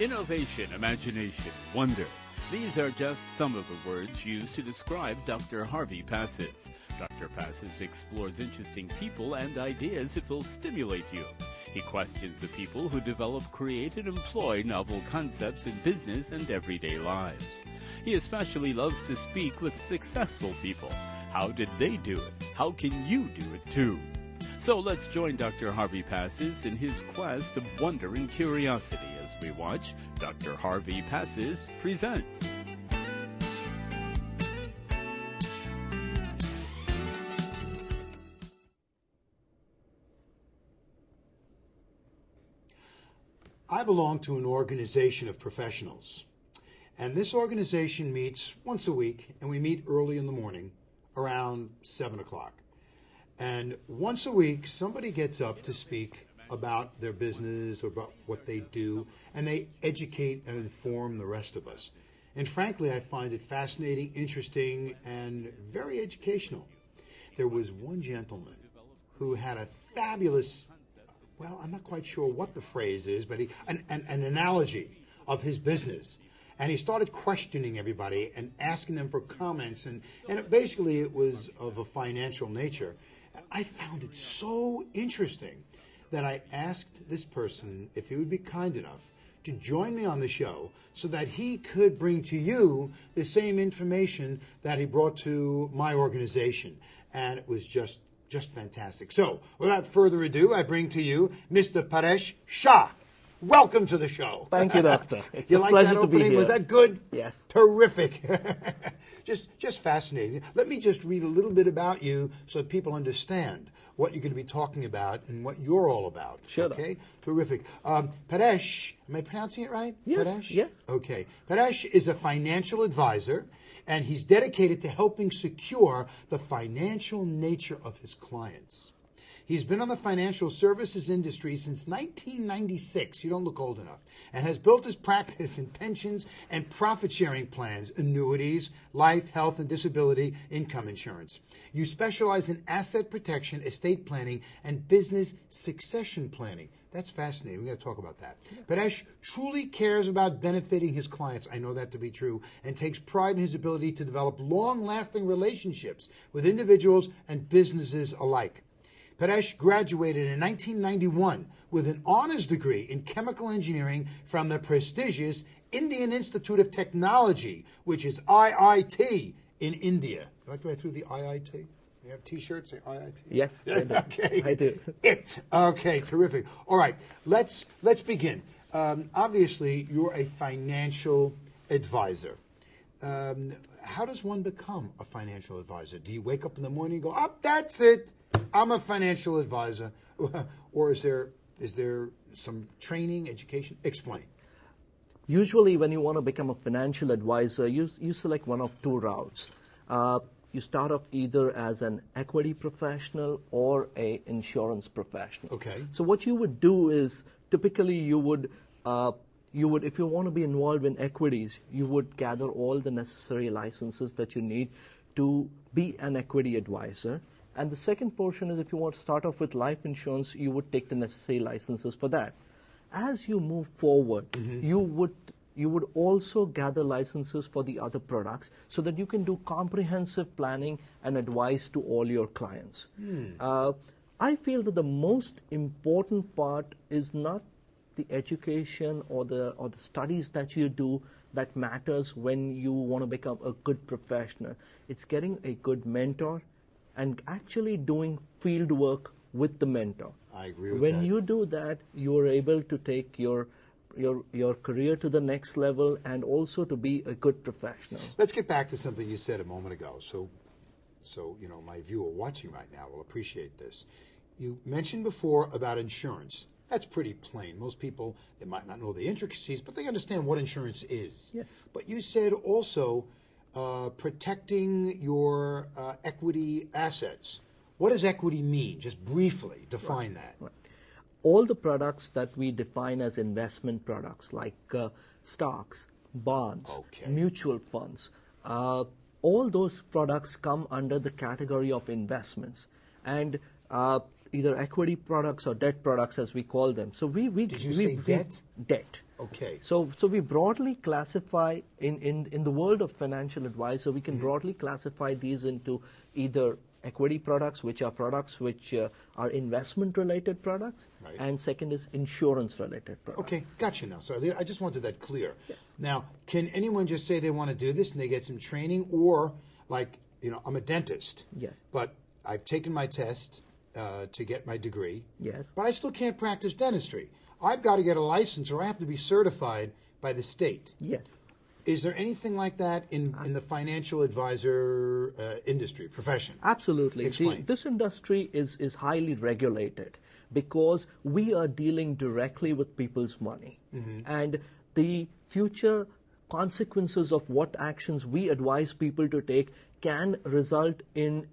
Innovation, imagination, wonder. These are just some of the words used to describe Dr. Harvey Passes. Dr. Passes explores interesting people and ideas that will stimulate you. He questions the people who develop, create, and employ novel concepts in business and everyday lives. He especially loves to speak with successful people. How did they do it? How can you do it too? So let's join Dr. Harvey Passes in his quest of wonder and curiosity as we watch Dr. Harvey Passes Presents. I belong to an organization of professionals, and this organization meets once a week, and we meet early in the morning around 7 o'clock. And once a week, somebody gets up to speak about their business or about what they do, and they educate and inform the rest of us. And frankly, I find it fascinating, interesting, and very educational. There was one gentleman who had a fabulous, well, I'm not quite sure what the phrase is, but an analogy of his business. And he started questioning everybody and asking them for comments, and basically it was of a financial nature. I found it so interesting that I asked this person if he would be kind enough to join me on the show so that he could bring to you the same information that he brought to my organization. And it was just fantastic. So, without further ado, I bring to you Mr. Paresh Shah. Welcome to the show. Thank you, Doctor. It's you a like pleasure that to be opening? here. Was that good? Yes. Terrific. Just fascinating. Let me just read a little bit about you so that people understand what you're going to be talking about and what you're all about. Sure. Okay. Terrific. Paresh, am I pronouncing it right? Yes. Paresh? Yes. Okay. Paresh is a financial advisor, and he's dedicated to helping secure the financial nature of his clients. He's been on the financial services industry since 1996, you don't look old enough, and has built his practice in pensions and profit-sharing plans, annuities, life, health, and disability income insurance. You specialize in asset protection, estate planning, and business succession planning. That's fascinating. We're going to talk about that. Paresh truly cares about benefiting his clients, I know that to be true, and takes pride in his ability to develop long-lasting relationships with individuals and businesses alike. Paresh graduated in 1991 with an honors degree in chemical engineering from the prestigious Indian Institute of Technology, which is IIT in India. You like the way I threw the IIT? You have T-shirts say IIT? Yes, I do. Okay. I do. Okay, terrific. All right, let's begin. Obviously, you're a financial advisor. How does one become a financial advisor? Do you wake up in the morning and go, oh, that's it, I'm a financial advisor? Or is there some training, education? Explain. Usually when you want to become a financial advisor, you select one of two routes. You start off either as an equity professional or an insurance professional. Okay. So what you would do is typically you would, if you want to be involved in equities, you would gather all the necessary licenses that you need to be an equity advisor. And the second portion is if you want to start off with life insurance, you would take the necessary licenses for that. As you move forward, you would also gather licenses for the other products so that you can do comprehensive planning and advice to all your clients. I feel that the most important part is not the education or the studies that you do that matters when you want to become a good professional. It's getting a good mentor and actually doing field work with the mentor. I agree with that. When you do that, you are able to take your career to the next level and also to be a good professional. Let's get back to something you said a moment ago. So my viewer watching right now will appreciate this. You mentioned before about insurance. That's pretty plain. Most people, they might not know the intricacies, but they understand what insurance is. Yes. But you said also protecting your equity assets. What does equity mean? Just briefly define that. Right. All the products that we define as investment products, like stocks, bonds, mutual funds, all those products come under the category of investments. And either equity products or debt products, as we call them. So Did you say debt? Debt. Okay. So we broadly classify in the world of financial advice. So we can broadly classify these into either equity products, which are products which are investment-related products, Right. and second is insurance-related products. Okay, gotcha now. So I just wanted that clear. Yes. Now, can anyone just say they want to do this and they get some training, or like, I'm a dentist, Yes. but I've taken my test to get my degree, Yes. but I still can't practice dentistry. I've got to get a license, or I have to be certified by the state. Yes. Is there anything like that in the financial advisor industry, profession? Absolutely. Explain. This industry is highly regulated because we are dealing directly with people's money. And the future consequences of what actions we advise people to take can result in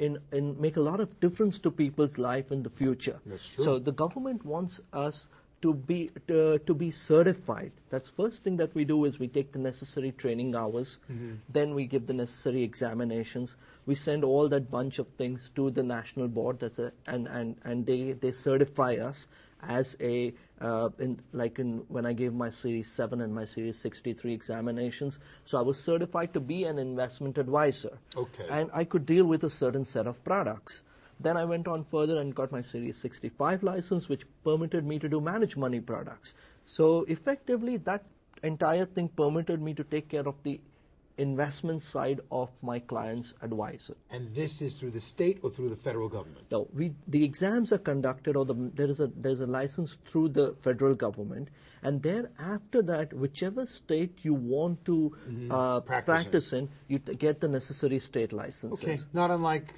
make a lot of difference to people's life in the future. That's true. So the government wants us to be certified. That's first thing that we do is we take the necessary training hours, then we give the necessary examinations. We send all that bunch of things to the national board. And they certify us as a when I gave my Series 7 and my Series 63 examinations. So I was certified to be an investment advisor. Okay. And I could deal with a certain set of products. Then I went on further and got my Series 65 license, which permitted me to do managed money products. So effectively, that entire thing permitted me to take care of the investment side of my client's advisor. And this is through the state or through the federal government? No, the exams are conducted, or there's a license through the federal government, and then after that, whichever state you want to practice in, you get the necessary state licenses. Okay, not unlike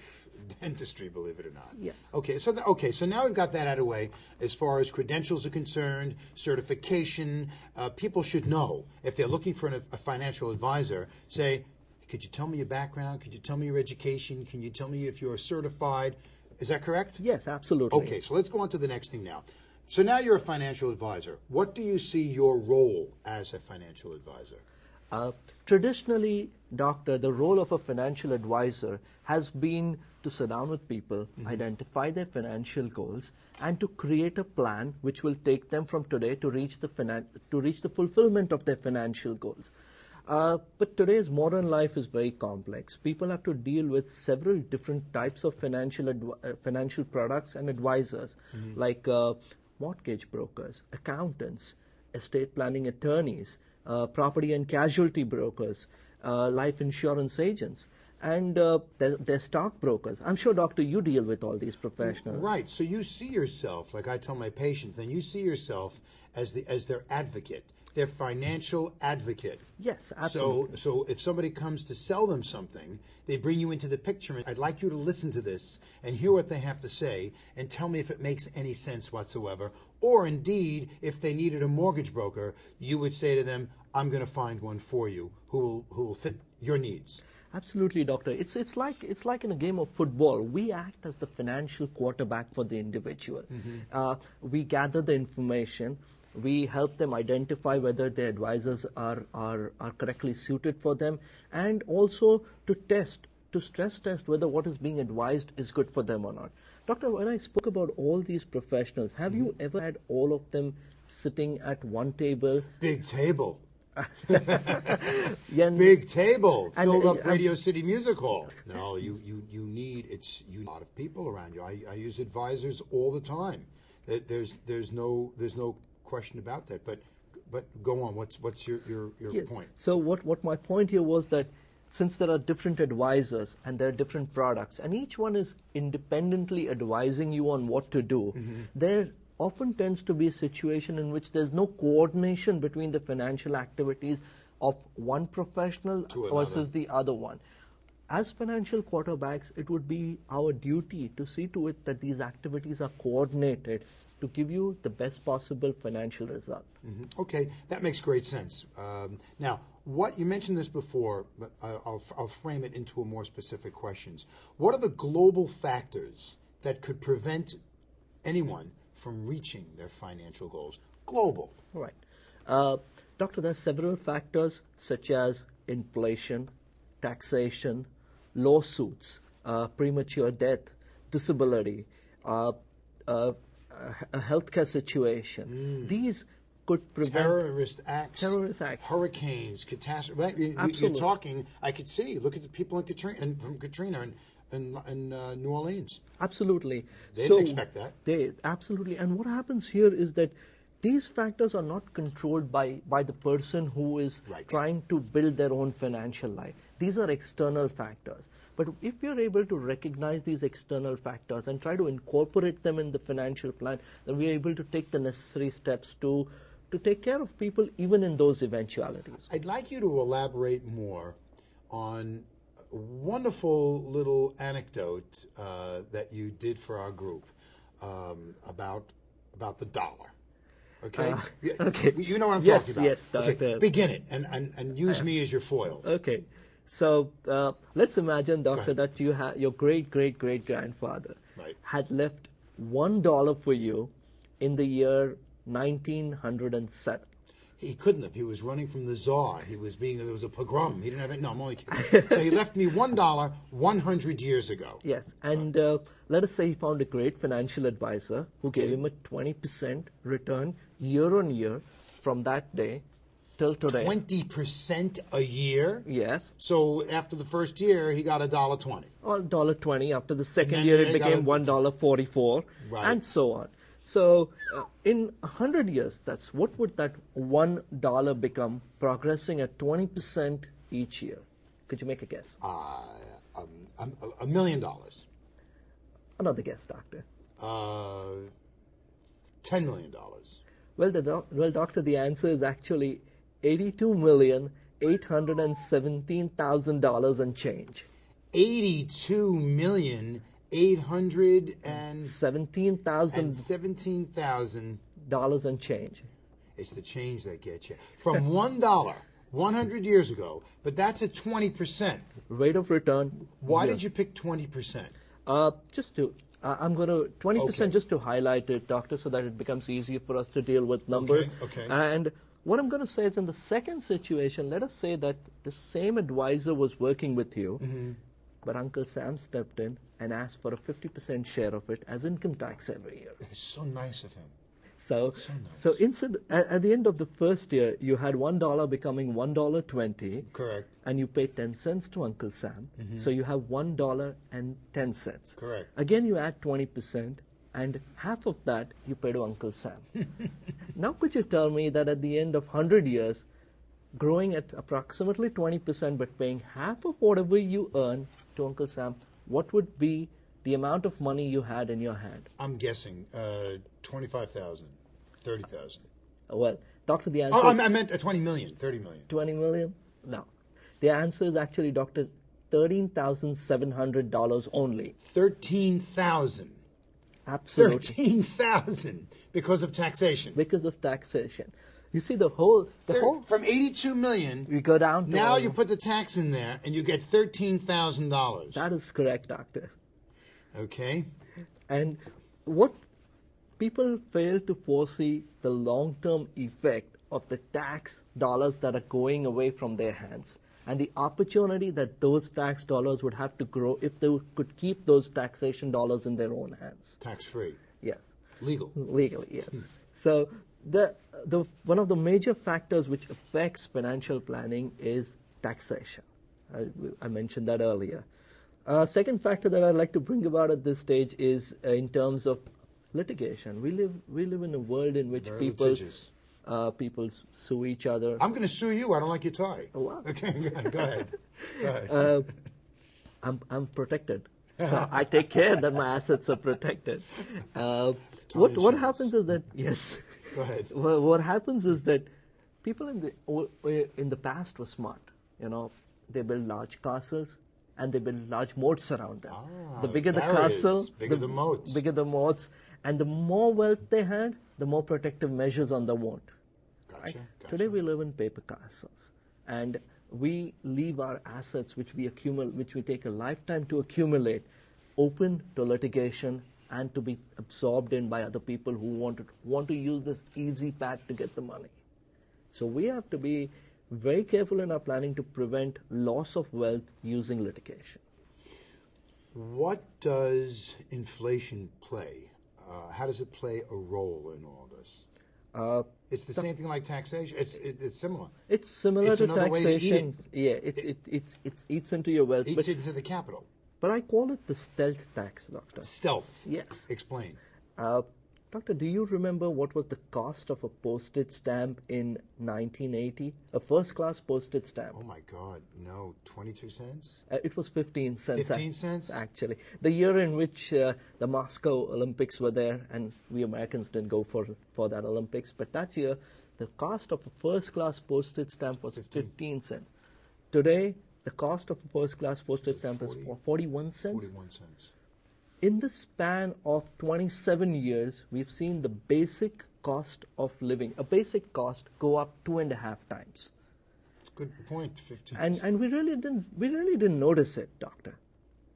dentistry, believe it or not. Yes. Okay, so now we've got that out of the way. As far as credentials are concerned, certification, people should know if they're looking for a financial advisor. Say, could you tell me your background? Could you tell me your education? Can you tell me if you're certified? Is that correct? Yes, absolutely. Okay, so let's go on to the next thing now. So now you're a financial advisor. What do you see your role as a financial advisor? Traditionally, Doctor, the role of a financial advisor has been to sit down with people, identify their financial goals, and to create a plan which will take them from today to reach the fulfillment of their financial goals. But today's modern life is very complex. People have to deal with several different types of financial products and advisors, like mortgage brokers, accountants, estate planning attorneys, property and casualty brokers, life insurance agents, and their stockbrokers. I'm sure, Doctor, you deal with all these professionals. Right. So you see yourself, like I tell my patients, then you see yourself as their advocate, their financial advocate. Yes, absolutely. So if somebody comes to sell them something, they bring you into the picture, and I'd like you to listen to this and hear what they have to say and tell me if it makes any sense whatsoever. Or indeed, if they needed a mortgage broker, you would say to them, I'm going to find one for you who will fit your needs. Absolutely, Doctor. It's like in a game of football. We act as the financial quarterback for the individual. We gather the information. We help them identify whether their advisors are correctly suited for them, and also to stress test whether what is being advised is good for them or not. Doctor, when I spoke about all these professionals, have you ever had all of them sitting at one table? Big table. Yeah, Big table filled up and Radio City Music Hall. No, you need a lot of people around you. I use advisors all the time. There's no question about that. But go on. What's your yes. point? So what my point here was that since there are different advisors and there are different products, and each one is independently advising you on what to do, there often tends to be a situation in which there's no coordination between the financial activities of one professional versus the other one. As financial quarterbacks, it would be our duty to see to it that these activities are coordinated to give you the best possible financial result. Okay, that makes great sense. Now, what you mentioned this before, but I'll frame it into a more specific questions. What are the global factors that could prevent anyone from reaching their financial goals? Global. Right. Doctor, there are several factors such as inflation, taxation, lawsuits, premature death, disability, uh, a healthcare situation. These could prevent terrorist acts, terrorist hurricanes, catastrophes. Right? You're Absolutely. talking. I could see. Look at the people in Katrina and from Katrina and New Orleans. Absolutely. They didn't expect that. Absolutely. And what happens here is that these factors are not controlled by the person who is Right. trying to build their own financial life. These are external factors. But if you're able to recognize these external factors and try to incorporate them in the financial plan, then we are able to take the necessary steps to take care of people even in those eventualities. I'd like you to elaborate more on a wonderful little anecdote that you did for our group about the dollar. Okay? Okay. You know what I'm Yes, talking about. yes, Okay, Doctor. begin it and use me as your foil. Okay. So let's imagine, Doctor, ahead. that your great-great-great-grandfather Right. had left $1 for you in the year 1907. He couldn't have. He was running from the Tsar. There was a pogrom. He didn't have it. No, I'm only kidding. So he left me $1 100 years ago. Yes, and let us say he found a great financial advisor who gave him a 20% return year on year from that day till today. 20% a year? Yes. So after the first year, he got $1.20. Or $1.20. After the second then year, they it got became a- $1.44, Right. and so on. So in 100 years, what would that $1 become, progressing at 20% each year? Could you make a guess? $1 million. Another guess, Doctor. $10 million. Well, Doctor, the answer is actually $82,817,000 and change. 82,817,000 $17,000 and change. It's the change that gets you. From $1 100 years ago, but that's at 20%. Rate of return. Why yeah. did you pick 20%? I'm going to 20% Okay. just to highlight it, Doctor, so that it becomes easier for us to deal with numbers. Okay. And what I'm going to say is, in the second situation, let us say that the same advisor was working with you, but Uncle Sam stepped in and asked for a 50% share of it as income tax every year. It's so nice of him. So nice. At the end of the first year, you had $1 becoming $1.20. Correct. And you paid 10 cents to Uncle Sam. So you have $1.10. Correct. Again, you add 20%, and half of that you pay to Uncle Sam. Now, could you tell me that at the end of 100 years, growing at approximately 20%, but paying half of whatever you earn to Uncle Sam, what would be the amount of money you had in your hand? I'm guessing 25,000, 30,000. Well, Doctor, the answer... Oh, I meant 20 million, 30 million. 20 million? No. The answer is actually, Doctor, $13,700 only. 13,000. Absolutely. 13,000 because of taxation. Because of taxation. You see, From 82 million, we go down to... now you put the tax in there and you get $13,000. That is correct, Doctor. Okay. And what people fail to foresee the long-term effect of the tax dollars that are going away from their hands, and the opportunity that those tax dollars would have to grow if they could keep those taxation dollars in their own hands. Tax-free. Yes. Legally, yes. So one of the major factors which affects financial planning is taxation. I mentioned that earlier. Second factor that I'd like to bring about at this stage is in terms of litigation. We live in a world in which Very people litigious. People sue each other. I'm going to sue you. I don't like your tie. Oh, wow. Okay, go ahead. I'm protected, so I take care that my assets are protected. What happens is that Go ahead. What happens is that people in the past were smart. They built large castles and they built large moats around them. The bigger the castle, bigger the moats. bigger the moats, and the more wealth they had, the more protective measures on the moat. Gotcha. Today we live in paper castles, and we leave our assets, which we take a lifetime to accumulate, open to litigation and to be absorbed in by other people who want to use this easy path to get the money. So we have to be very careful in our planning to prevent loss of wealth using litigation. What does inflation play How does it play a role in all this? It's the same thing like taxation. It's similar. It's similar It's to another way to eat taxation. Yeah, it eats into your wealth. Eats into the capital. But I call it the stealth tax, Doctor. Stealth. Yes. Explain. Doctor, do you remember what was the cost of a postage stamp in 1980? A first-class postage stamp. Oh my God, no, 22 cents? It was 15 cents. 15 cents? Actually. The year in which the Moscow Olympics were there, and we Americans didn't go for that Olympics, but that year, the cost of a first-class postage stamp was 15 cents. Today, the cost of a first-class postage stamp is 41 cents. 41 cents. In the span of 27 years, we've seen the basic cost of living, a basic cost, go up 2.5 times. Good point. 15. And we really didn't notice it, Doctor.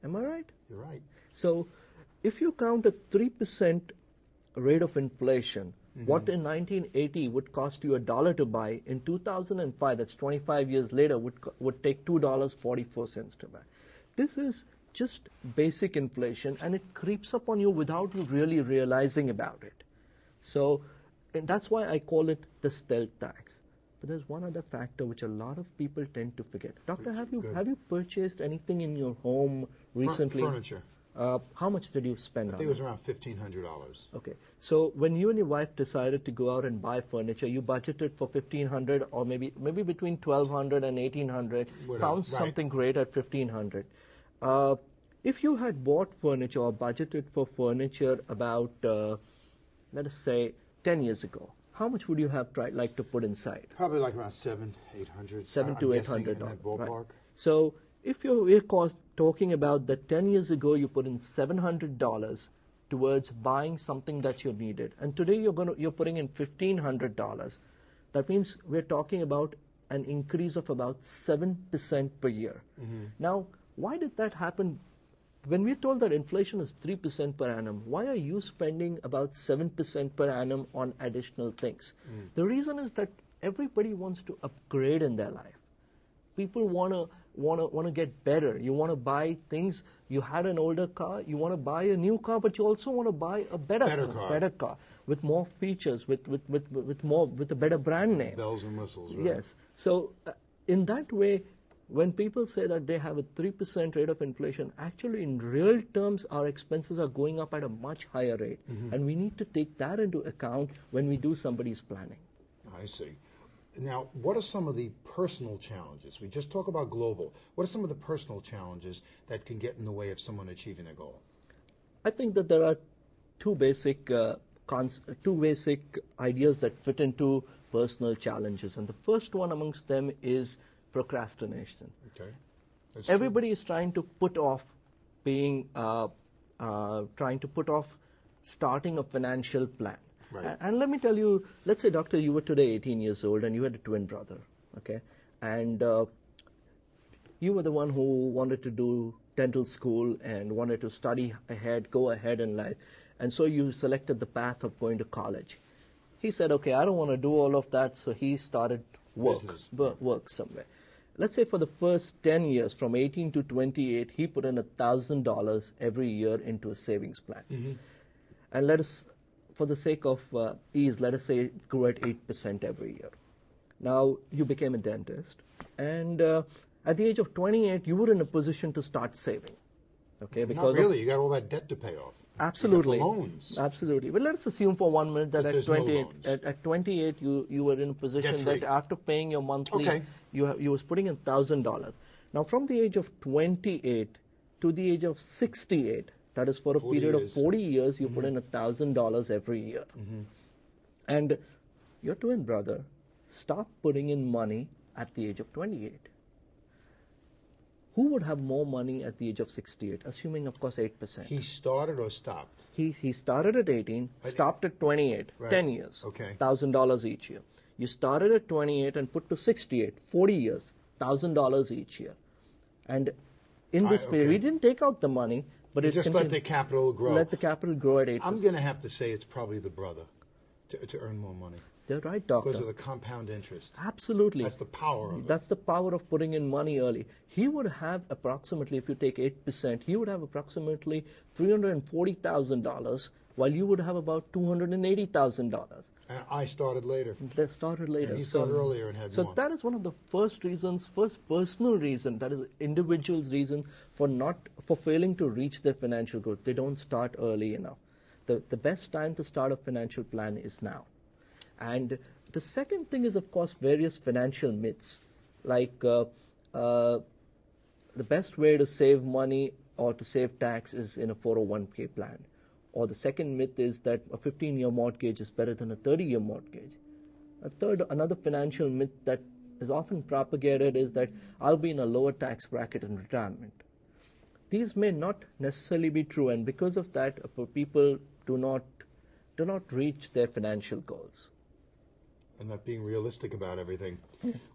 Am I right? You're right. So, if you count a 3% rate of inflation, what in 1980 would cost you $1 to buy, in 2005, that's 25 years later, would take $2.44 to buy. This is just basic inflation, and it creeps up on you without you really realizing about it. So, and that's why I call it the stealth tax. But there's one other factor which a lot of people tend to forget. Doctor, have you purchased anything in your home recently? Furniture. How much did you spend on it? I think it was around $1,500. Okay. So when you and your wife decided to go out and buy furniture, you budgeted for $1,500 or maybe between $1,200 and $1,800. Found something great at $1,500. If you had bought furniture or budgeted for furniture about, let us say, 10 years ago, how much would you have like to put inside? Probably like around $700, $800. $700 to $800. In that ballpark. Right. So if we're talking about that 10 years ago you put in $700 towards buying something that you needed, and today you're putting in $1,500. That means we're talking about an increase of about 7% per year. Now, why did that happen? When we're told that inflation is 3% per annum, why are you spending about 7% per annum on additional things? The reason is that everybody wants to upgrade in their life. People want to get better. You want to buy things. You had an older car. You want to buy a new car, but you also want to buy a better car with more features, with a better brand name. Bells and whistles. Right? Yes. So in that way, when people say that they have a 3% rate of inflation, actually in real terms, our expenses are going up at a much higher rate. And we need to take that into account when we do somebody's planning. I see. Now, what are some of the personal challenges? We just talk about global. What are some of the personal challenges that can get in the way of someone achieving a goal? I think that there are two basic ideas that fit into personal challenges. And the first one amongst them is procrastination. Okay. Everybody is trying to put off starting a financial plan. Right. And let me tell you, let's say, Doctor, you were today 18 years old and you had a twin brother, okay? And you were the one who wanted to do dental school and wanted to go ahead in life. And so you selected the path of going to college. He said, okay, I don't want to do all of that, so he started work somewhere. Let's say for the first 10 years, from 18 to 28, he put in $1,000 every year into a savings plan. And let us, for the sake of ease, let us say it grew at 8% every year. Now, you became a dentist, and at the age of 28, you were in a position to start saving. Okay, because not really. You got all that debt to pay off. Absolutely. Loans. Absolutely. But let's assume for 1 minute that at 28 you were in a position that after paying your monthly, you was putting in $1,000. Now, from the age of 28 to the age of 68, that is for a period of 40 years, you put in $1,000 every year. And your twin brother stopped putting in money at the age of 28. Who would have more money at the age of 68, assuming, of course, 8%? He started or stopped? He started at 18, stopped at 28, 10 years, $1,000 each year. You started at 28 and put to 68, 40 years, $1,000 each year. And in this period, we didn't take out the money, but just let the capital grow. Let the capital grow at 8%. I'm going to have to say it's probably the brother to earn more money. You're right, Doctor. Because of the compound interest. Absolutely. That's the power of it. That's the power of putting in money early. He would have approximately, if you take 8%, he would have approximately $340,000 while you would have about $280,000. And I started later. They started later. And he started earlier and had so more. that is one of the first personal reason, that is individual's reason for failing to reach their financial goal. They don't start early enough. The best time to start a financial plan is now. And the second thing is, of course, various financial myths, like the best way to save money or to save tax is in a 401k plan. Or the second myth is that a 15-year mortgage is better than a 30-year mortgage. Another financial myth that is often propagated is that I'll be in a lower tax bracket in retirement. These may not necessarily be true, and because of that, people do not reach their financial goals. And not being realistic about everything.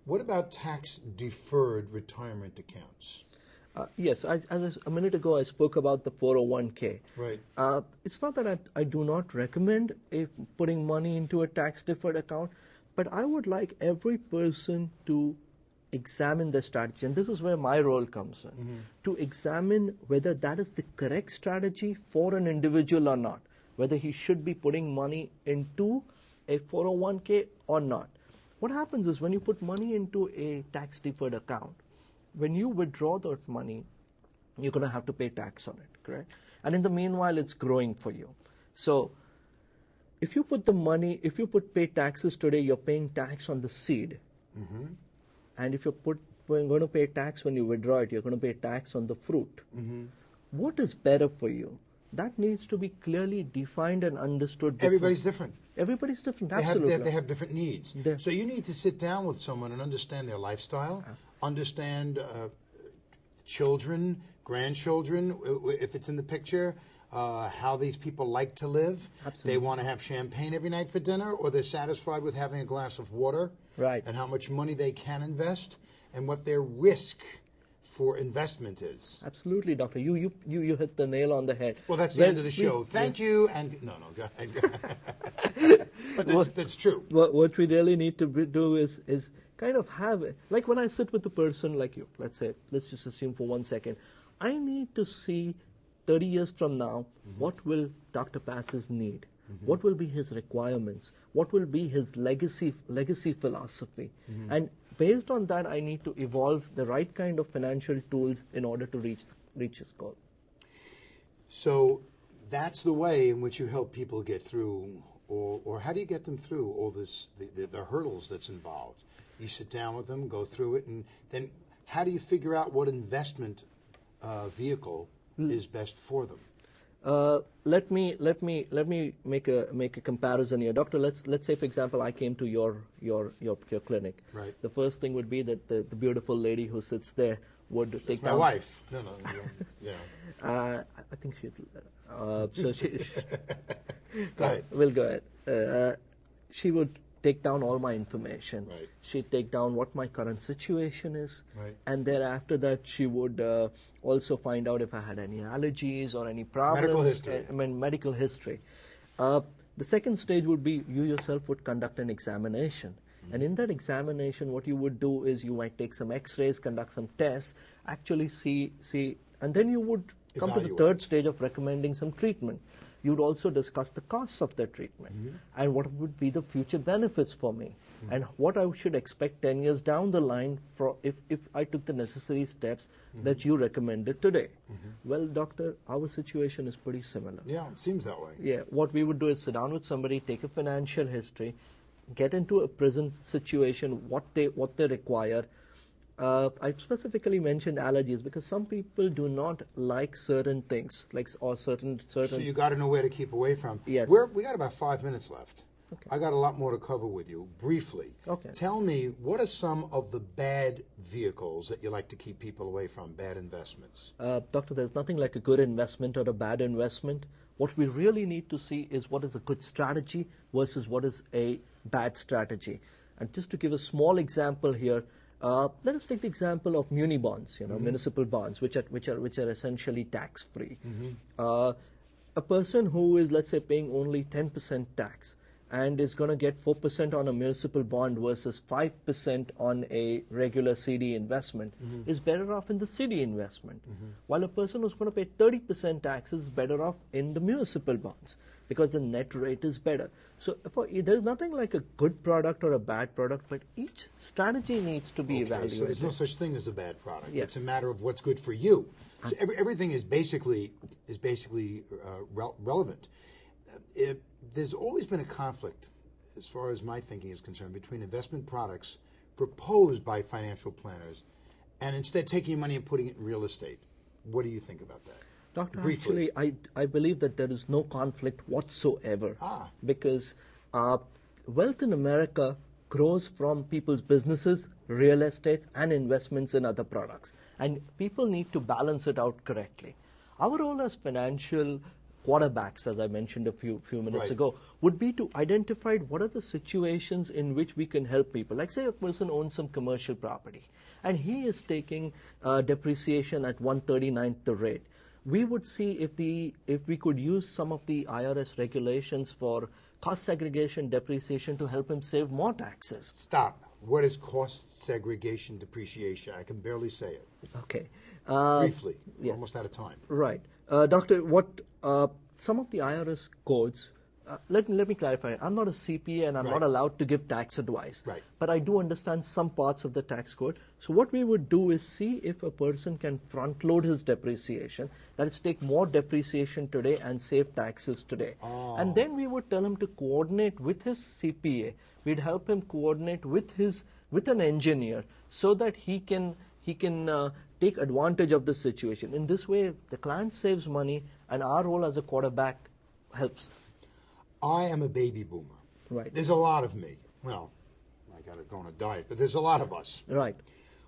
What about tax-deferred retirement accounts? Yes, a minute ago I spoke about the 401k. Right. It's not that I do not recommend putting money into a tax-deferred account, but I would like every person to examine the strategy, and this is where my role comes in, to examine whether that is the correct strategy for an individual or not, whether he should be putting money into a 401k or not. What happens is when you put money into a tax-deferred account, when you withdraw that money, you're going to have to pay tax on it, correct? And in the meanwhile, it's growing for you. So if you pay taxes today, you're paying tax on the seed. Mm-hmm. And if you're going to pay tax when you withdraw it, you're going to pay tax on the fruit. Mm-hmm. What is better for you? That needs to be clearly defined and understood. Everybody's different. Everybody's different, absolutely. They have different needs. So you need to sit down with someone and understand their lifestyle, understand children, grandchildren, if it's in the picture, how these people like to live. Absolutely. They want to have champagne every night for dinner, or they're satisfied with having a glass of water. Right. And how much money they can invest, and what their risk for investment is. Absolutely, Doctor. You hit the nail on the head. Well, that's the end of the show. Thank you. And no, go ahead. But that's true. What we really need to do is kind of have it. Like when I sit with a person like you, let's just assume for 1 second, I need to see 30 years from now, what will Dr. Passes need? What will be his requirements? What will be his legacy philosophy? And based on that, I need to evolve the right kind of financial tools in order to reach his goal. So that's the way in which you help people get through, or how do you get them through all this, the hurdles that's involved? You sit down with them, go through it, and then how do you figure out what investment vehicle is best for them? Let me make a comparison here, Doctor. Let's say, for example, I came to your clinic. Right. The first thing would be that the beautiful lady who sits there would take down. My wife. No, yeah. I think she. So she. Go ahead. We'll go ahead. She would take down all my information. Right. She'd take down what my current situation is. Right. And thereafter that, she would also find out if I had any allergies or any problems. Medical history. Medical history. The second stage would be you yourself would conduct an examination. And in that examination, what you would do is you might take some x-rays, conduct some tests, actually see, and then you would come to the third stage of recommending some treatment. You would also discuss the costs of the treatment and what would be the future benefits for me and what I should expect 10 years down the line for if I took the necessary steps that you recommended today. Well, doctor, our situation is pretty similar. Yeah, it seems that way. Yeah, what we would do is sit down with somebody, take a financial history, get into a present situation, what they require. I specifically mentioned allergies because some people do not like certain things, or certain. So you got to know where to keep away from. Yes. We got about 5 minutes left. Okay. I got a lot more to cover with you, briefly. Okay. Tell me, what are some of the bad vehicles that you like to keep people away from, bad investments? Doctor, there's nothing like a good investment or a bad investment. What we really need to see is what is a good strategy versus what is a bad strategy. And just to give a small example here, let us take the example of muni bonds, municipal bonds, which are essentially tax-free. A person who is, let's say, paying only 10% tax, and is going to get 4% on a municipal bond versus 5% on a regular CD investment is better off in the CD investment. While a person who's going to pay 30% tax is better off in the municipal bonds because the net rate is better. So there's nothing like a good product or a bad product, but each strategy needs to be evaluated. So there's no such thing as a bad product. Yes. It's a matter of what's good for you. So everything is basically relevant. There's always been a conflict, as far as my thinking is concerned, between investment products proposed by financial planners and instead taking money and putting it in real estate. What do you think about that? Doctor, Briefly. actually, I believe that there is no conflict whatsoever because wealth in America grows from people's businesses, real estate, and investments in other products. And people need to balance it out correctly. Our role as financial quarterbacks, as I mentioned a few minutes ago, would be to identify what are the situations in which we can help people. Like say a person owns some commercial property and he is taking depreciation at 1/39th the rate. We would see if we could use some of the IRS regulations for cost segregation depreciation to help him save more taxes. Stop. What is cost segregation depreciation? I can barely say it. Okay. Briefly. We're yes. almost out of time. Right. Doctor, some of the IRS codes, let me clarify. I'm not a CPA and I'm not allowed to give tax advice. Right. But I do understand some parts of the tax code. So what we would do is see if a person can front load his depreciation, that is take more depreciation today and save taxes today. And then we would tell him to coordinate with his CPA. We'd help him coordinate with an engineer so that he can take advantage of the situation. In this way, the client saves money and our role as a quarterback helps. I am a baby boomer. Right. There's a lot of me. Well, I got to go on a diet, but there's a lot of us. Right.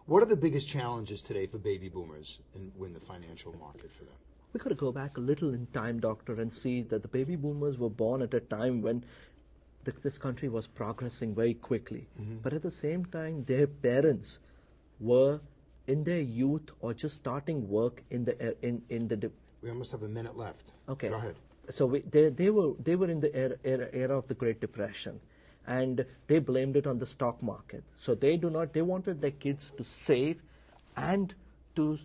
What are the biggest challenges today for baby boomers in the financial market for them? We got to go back a little in time, Doctor, and see that the baby boomers were born at a time when this country was progressing very quickly. But at the same time, their parents were in their youth or just starting work in the. We almost have a minute left. Okay. Go ahead. So they were in the era of the Great Depression, and they blamed it on the stock market. So they wanted their kids to save, and to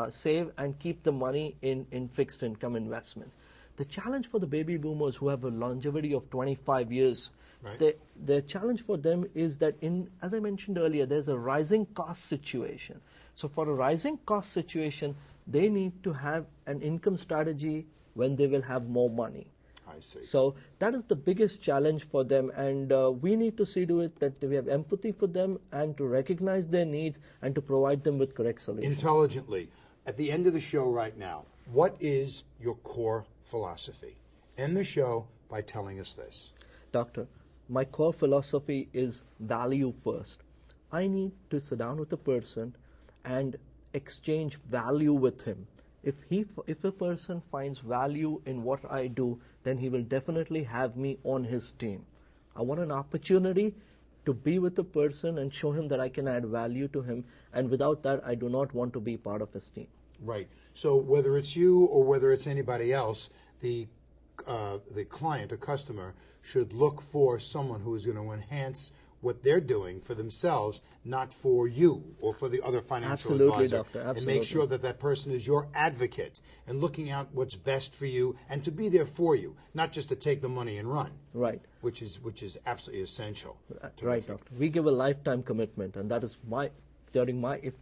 save and keep the money in fixed income investments. The challenge for the baby boomers who have a longevity of 25 years, the challenge for them is that as I mentioned earlier, there's a rising cost situation. So for a rising cost situation, they need to have an income strategy when they will have more money. I see. So that is the biggest challenge for them, and we need to see to it that we have empathy for them and to recognize their needs and to provide them with correct solutions. Intelligently. At the end of the show right now, what is your core philosophy? End the show by telling us this. Doctor, my core philosophy is value first. I need to sit down with a person and exchange value with him. If a person finds value in what I do, then he will definitely have me on his team. I want an opportunity to be with a person and show him that I can add value to him, and without that, I do not want to be part of his team. Right. So whether it's you or whether it's anybody else, the client, a customer, should look for someone who is going to enhance what they're doing for themselves, not for you or for the other financial advisor. Doctor, absolutely. And make sure that that person is your advocate and looking out what's best for you and to be there for you, not just to take the money and run. Right. Which is absolutely essential. Right, Doctor. We give a lifetime commitment, and that is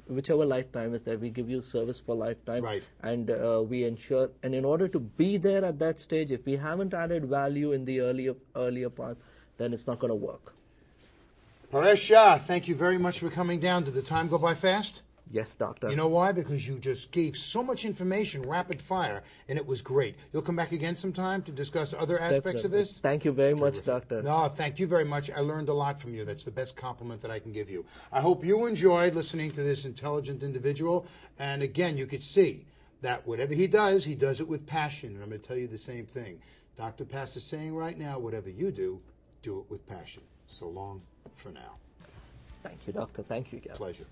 whichever lifetime is there, we give you service for lifetime. Right. And we ensure, and in order to be there at that stage, if we haven't added value in the earlier part, then it's not going to work. Paresh Shah, thank you very much for coming down. Did the time go by fast? Yes, Doctor. You know why? Because you just gave so much information, rapid fire, and it was great. You'll come back again sometime to discuss other aspects of this? Thank you very much, Doctor. No, thank you very much. I learned a lot from you. That's the best compliment that I can give you. I hope you enjoyed listening to this intelligent individual. And again, you could see that whatever he does it with passion. And I'm going to tell you the same thing. Dr. Pass is saying right now, whatever you do it with passion. So long for now. Thank you, Doctor. Thank you again. Pleasure.